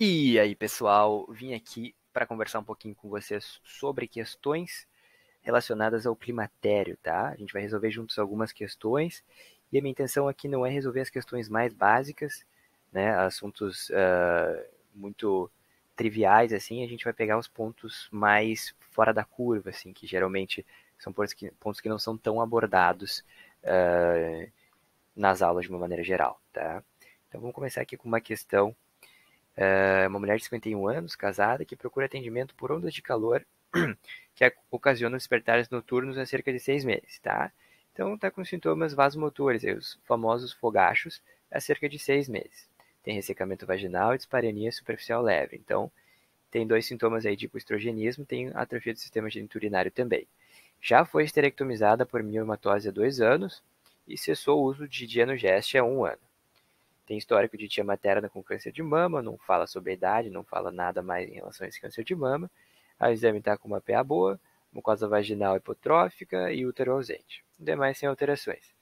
E aí, pessoal, vim aqui para conversar um pouquinho com vocês sobre questões relacionadas ao climatério, tá? A gente vai resolver juntos algumas questões e a minha intenção aqui não é resolver as questões mais básicas, né? Assuntos muito triviais, assim, a gente vai pegar os pontos mais fora da curva, assim, que geralmente são pontos que não são tão abordados nas aulas de uma maneira geral, tá? Então vamos começar aqui com uma questão. Uma mulher de 51 anos, casada, que procura atendimento por ondas de calor que ocasionam despertares noturnos há cerca de 6 meses, tá? Então tá com sintomas vasomotores, os famosos fogachos, há cerca de 6 meses. Tem ressecamento vaginal e dispareunia superficial leve. Então tem dois sintomas aí de hipoestrogenismo, tem atrofia do sistema geniturinário também. Já foi esterectomizada por miomatose há 2 anos e cessou o uso de Dienogest há 1 ano. Tem histórico de tia materna com câncer de mama, não fala sobre a idade, não fala nada mais em relação a esse câncer de mama. O exame está com uma PA boa, mucosa vaginal hipotrófica e útero ausente. Demais sem alterações.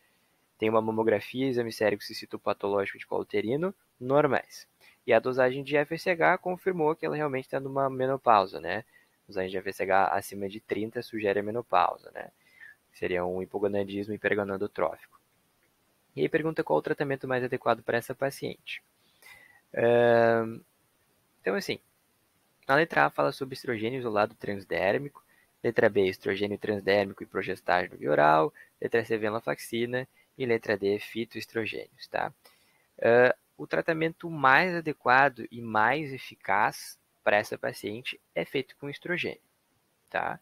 Tem uma mamografia e exame sérico citopatológico de colo uterino normais. E a dosagem de FSH confirmou que ela realmente está numa menopausa, né? A dosagem de FSH acima de 30 sugere a menopausa, né? Seria um hipogonadismo hipergonadotrófico. E aí pergunta qual o tratamento mais adequado para essa paciente. Então, assim, a letra A fala sobre estrogênio isolado transdérmico. Letra B, estrogênio transdérmico e progestágeno oral. Letra C, venlafaxina. E letra D, fitoestrogênios, tá? O tratamento mais adequado e mais eficaz para essa paciente é feito com estrogênio, tá?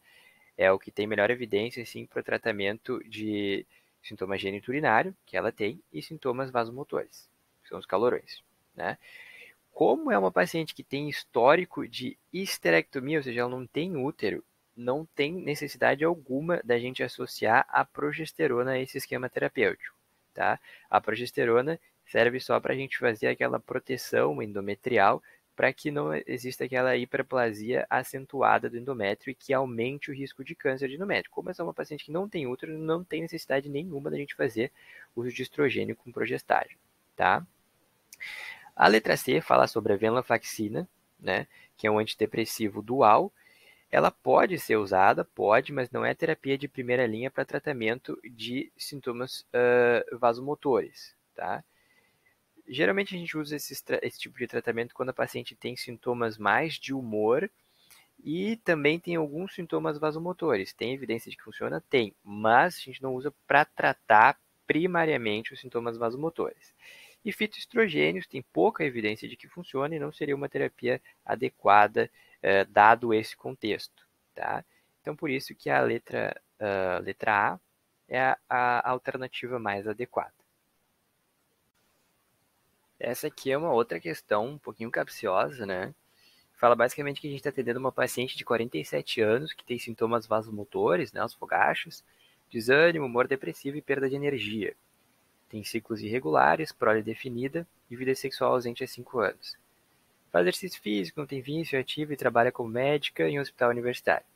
É o que tem melhor evidência, sim, para o tratamento de sintoma geniturinário, que ela tem, e sintomas vasomotores, que são os calorões, né? Como é uma paciente que tem histórico de histerectomia, ou seja, ela não tem útero, não tem necessidade alguma da gente associar a progesterona a esse esquema terapêutico, tá? A progesterona serve só para a gente fazer aquela proteção endometrial para que não exista aquela hiperplasia acentuada do endométrio e que aumente o risco de câncer de endométrio. Como essa é uma paciente que não tem útero, não tem necessidade nenhuma da gente fazer uso de estrogênio com progestágeno, tá? A letra C fala sobre a venlafaxina, né, que é um antidepressivo dual. Ela pode ser usada, pode, mas não é terapia de primeira linha para tratamento de sintomas vasomotores, tá? Geralmente a gente usa esse tipo de tratamento quando a paciente tem sintomas mais de humor e também tem alguns sintomas vasomotores. Tem evidência de que funciona? Tem, mas a gente não usa para tratar primariamente os sintomas vasomotores. E fitoestrogênios tem pouca evidência de que funciona e não seria uma terapia adequada, dado esse contexto, tá? Então, por isso que a letra A é a alternativa mais adequada. Essa aqui é uma outra questão um pouquinho capciosa, né? Fala basicamente que a gente está atendendo uma paciente de 47 anos que tem sintomas vasomotores, né, os fogachos, desânimo, humor depressivo e perda de energia. Tem ciclos irregulares, prole definida e vida sexual ausente há 5 anos. Faz exercício físico, não tem vício, é ativa e trabalha como médica em um hospital universitário.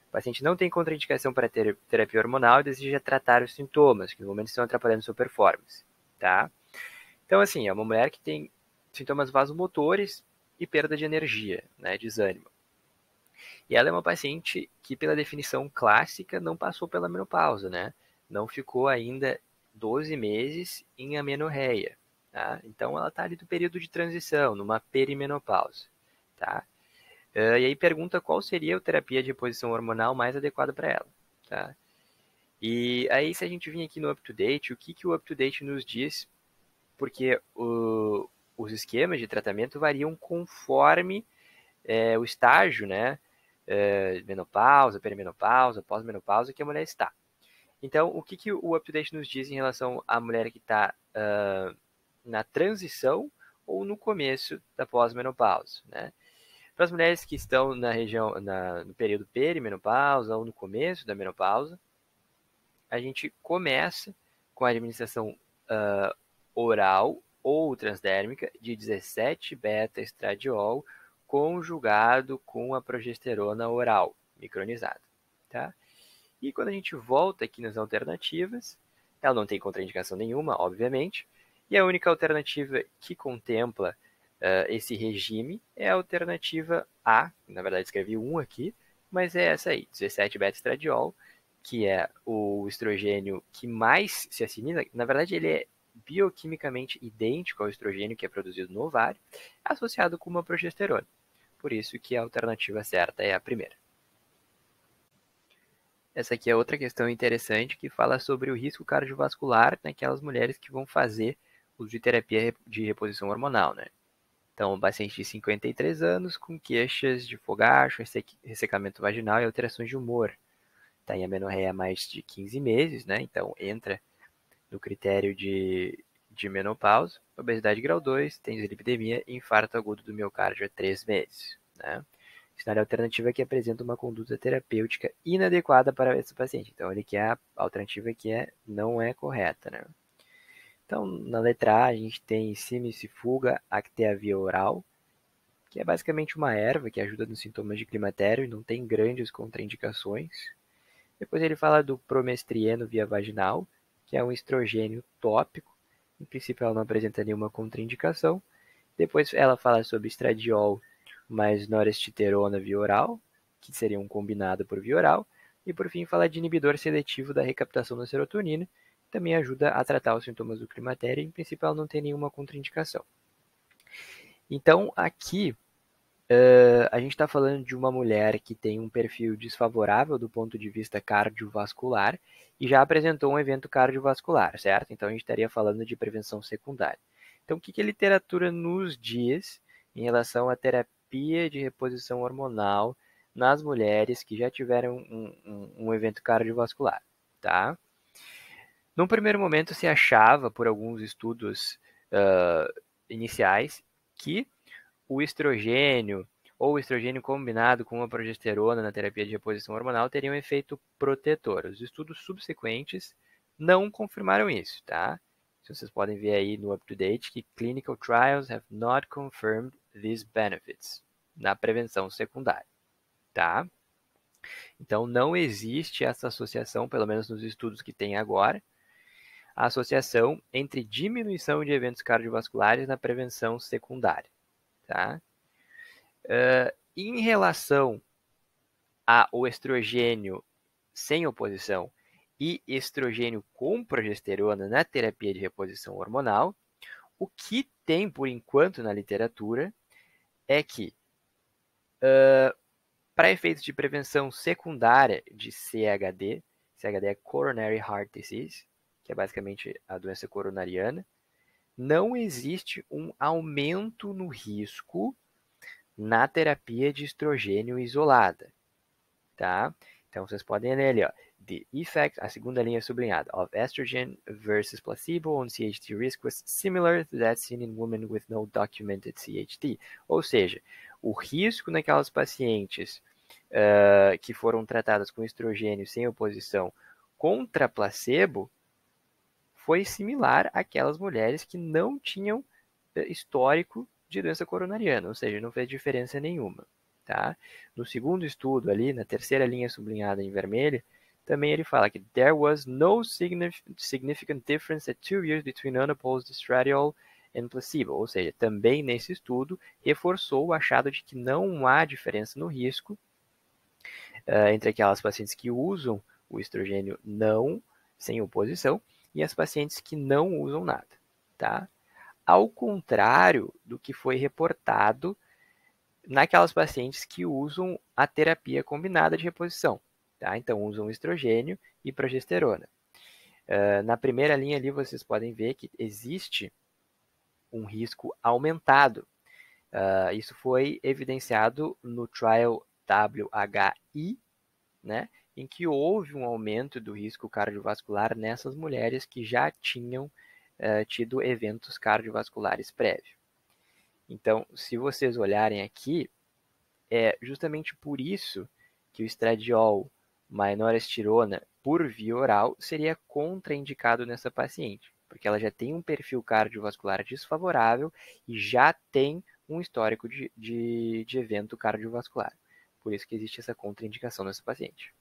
O paciente não tem contraindicação para terapia hormonal e deseja tratar os sintomas, que no momento estão atrapalhando sua performance. Tá? Então, assim, é uma mulher que tem sintomas vasomotores e perda de energia, né, desânimo. E ela é uma paciente que, pela definição clássica, não passou pela menopausa, né? Não ficou ainda 12 meses em amenorreia, tá? Então ela está ali do período de transição, numa perimenopausa, tá? E aí pergunta qual seria a terapia de reposição hormonal mais adequada para ela, tá? E aí se a gente vir aqui no UpToDate, o que, que o UpToDate nos diz? Porque os esquemas de tratamento variam conforme o estágio, né? Menopausa, perimenopausa, pós-menopausa que a mulher está. Então, o que, que o UpToDate nos diz em relação à mulher que está na transição ou no começo da pós-menopausa, né? Para as mulheres que estão na região, no período perimenopausa ou no começo da menopausa, a gente começa com a administração oral ou transdérmica de 17 beta-estradiol conjugado com a progesterona oral micronizada, tá? E quando a gente volta aqui nas alternativas, ela não tem contraindicação nenhuma, obviamente, e a única alternativa que contempla esse regime é a alternativa A, na verdade escrevi 1 aqui, mas é essa aí, 17-beta-estradiol, que é o estrogênio que mais se assimila, na verdade ele é bioquimicamente idêntico ao estrogênio que é produzido no ovário, associado com uma progesterona. Por isso que a alternativa certa é a primeira. Essa aqui é outra questão interessante que fala sobre o risco cardiovascular naquelas mulheres que vão fazer uso de terapia de reposição hormonal, né? Então, um paciente de 53 anos com queixas de fogacho, ressecamento vaginal e alterações de humor. Está em amenorreia há mais de 15 meses, né? Então, entra no critério de menopausa, obesidade grau 2, tem dislipidemia e infarto agudo do miocárdio há 3 meses, né? Cenário alternativa que apresenta uma conduta terapêutica inadequada para esse paciente. Então, ele quer a alternativa que não é correta, né? Então, na letra A, a gente tem Simicifuga acteavia oral, que é basicamente uma erva que ajuda nos sintomas de climatério e não tem grandes contraindicações. Depois ele fala do promestrieno via vaginal, que é um estrogênio tópico. Em princípio, ela não apresenta nenhuma contraindicação. Depois ela fala sobre estradiol mais noresteterona via oral, que seria um combinado por via oral. E por fim, fala de inibidor seletivo da recaptação da serotonina, que também ajuda a tratar os sintomas do climatério e, em princípio, ela não tem nenhuma contraindicação. Então, aqui, a gente está falando de uma mulher que tem um perfil desfavorável do ponto de vista cardiovascular e já apresentou um evento cardiovascular, certo? Então, a gente estaria falando de prevenção secundária. Então, o que a literatura nos diz em relação à terapia de reposição hormonal nas mulheres que já tiveram um evento cardiovascular, tá? Num primeiro momento, se achava, por alguns estudos iniciais, que o estrogênio ou o estrogênio combinado com a progesterona na terapia de reposição hormonal teria um efeito protetor. Os estudos subsequentes não confirmaram isso, tá? Vocês podem ver aí no up-to-date que clinical trials have not confirmed these benefits na prevenção secundária, tá? Então, não existe essa associação, pelo menos nos estudos que tem agora, a associação entre diminuição de eventos cardiovasculares na prevenção secundária, tá? Em relação ao estrogênio sem oposição e estrogênio com progesterona na terapia de reposição hormonal, o que tem por enquanto na literatura é que, para efeitos de prevenção secundária de CHD, CHD é Coronary Heart Disease, que é basicamente a doença coronariana, não existe um aumento no risco na terapia de estrogênio isolada, tá? Então, vocês podem ler ali, ó, the effect, a segunda linha sublinhada, of estrogen versus placebo on CHD risk was similar to that seen in women with no documented CHD. Ou seja, o risco naquelas pacientes que foram tratadas com estrogênio sem oposição contra placebo foi similar àquelas mulheres que não tinham histórico de doença coronariana, ou seja, não fez diferença nenhuma. Tá? No segundo estudo ali, na terceira linha sublinhada em vermelho, também ele fala que there was no significant difference at 2 years between unopposed estradiol and placebo, ou seja, também nesse estudo reforçou o achado de que não há diferença no risco entre aquelas pacientes que usam o estrogênio não sem oposição e as pacientes que não usam nada, tá? Ao contrário do que foi reportado naquelas pacientes que usam a terapia combinada de reposição, tá? Então, usam estrogênio e progesterona. Na primeira linha ali, vocês podem ver que existe um risco aumentado. Isso foi evidenciado no trial WHI, né, em que houve um aumento do risco cardiovascular nessas mulheres que já tinham tido eventos cardiovasculares prévios. Então, se vocês olharem aqui, é justamente por isso que o estradiol mais por via oral seria contraindicado nessa paciente, porque ela já tem um perfil cardiovascular desfavorável e já tem um histórico de evento cardiovascular. Por isso que existe essa contraindicação nessa paciente.